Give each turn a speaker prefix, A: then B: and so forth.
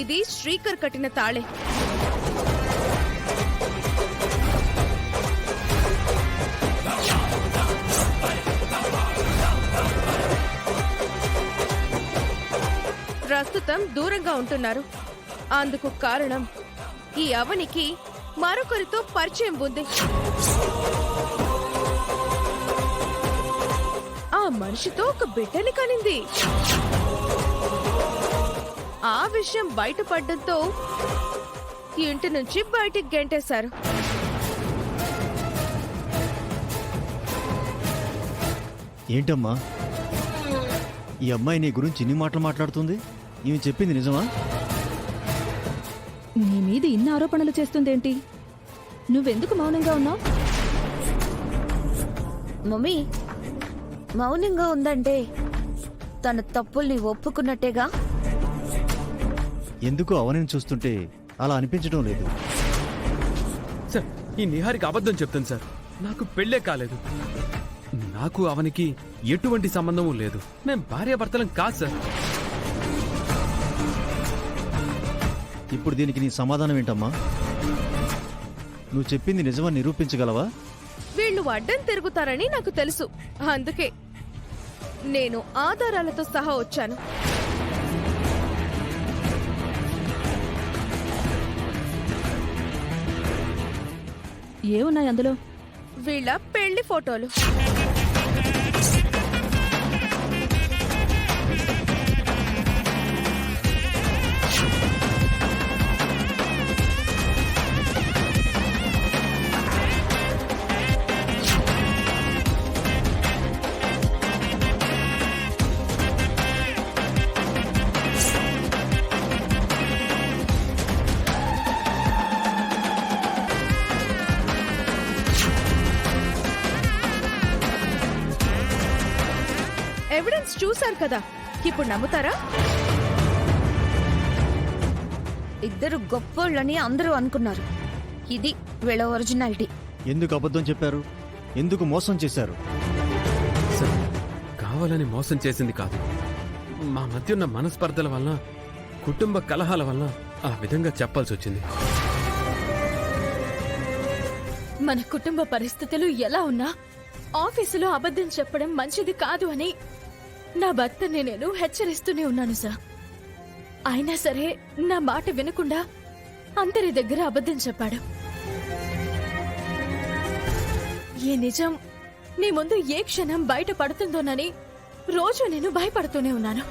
A: ఇది శ్రీకర్ కట్టిన తాళే. ప్రస్తుతం దూరంగా ఉంటున్నారు. అందుకు కారణం ఈ అవనికి మరొకరితో పరిచయం ఉంది. ఆ మనిషితో ఒక బిడ్డని కనింది. ఆ విషయం బయటపడడంతో ఇంటి నుంచి బయటికి గెంటేశారు.
B: ఏంటమ్మా, ఈ అమ్మాయి నీ గురించి ఇన్ని మాటలు మాట్లాడుతుంది? ఈమె చెప్పింది నిజమా?
C: నీ మీద ఇన్ని ఆరోపణలు చేస్తుందేంటి? నువ్వెందుకు మౌనంగా ఉన్నావు?
D: మమ్మీ, మౌనంగా ఉందంటే తన తప్పుల్ని ఒప్పుకున్నట్టేగా.
B: ఎందుకు అవనిని చూస్తుంటే అలా అనిపించడం లేదు.
E: సార్, ఈ నిహారికి అబద్ధం చెప్తాను సార్. నాకు పెళ్ళే కాలేదు. నాకు అవనికి ఎటువంటి సంబంధము లేదు. మేం భార్యాభర్తలం కాదు సార్.
B: ఇప్పుడు దీనికి నీ సమాధానం ఏంటమ్మా? నువ్వు చెప్పింది నిజమని నిరూపించగలవా?
A: వీళ్ళు అడ్డం తిరుగుతారని నాకు తెలుసు. అందుకే నేను ఆధారాలతో సహా వచ్చాను.
C: ఏమున్నాయి అందులో?
A: వీళ్ళ పెళ్లి ఫోటోలు. ఎవిడెన్స్ చూశారు కదా, ఇప్పుడు నమ్ముతారా?
D: ఇద్దరు గొప్పోళ్ళని అందరూ అనుకున్నారు. ఇది వీళ్ళ ఒరిజినాలిటీ.
B: ఎందుకు అబద్ధం చెప్పారు? ఎందుకు మోసం చేశారు?
E: సార్, కావాలని మోసం చేసింది కాదు. మా మధ్య ఉన్న మనస్పర్ధల వల్ల, కుటుంబ కలహాల వల్ల ఆ విధంగా చెప్పాల్సి వచ్చింది.
F: మన కుటుంబ పరిస్థితులు ఎలా ఉన్నా ఆఫీసులో అబద్ధం చెప్పడం మంచిది కాదు అని నా భర్తని నేను హెచ్చరిస్తూనే ఉన్నాను సార్. అయినా సరే నా మాట వినకుండా అందరి దగ్గర అబద్ధం చెప్పాడు. ఈ నిజం నీ ముందు ఏ క్షణం బయట పడుతుందోనని రోజు నేను భయపడుతూనే ఉన్నాను.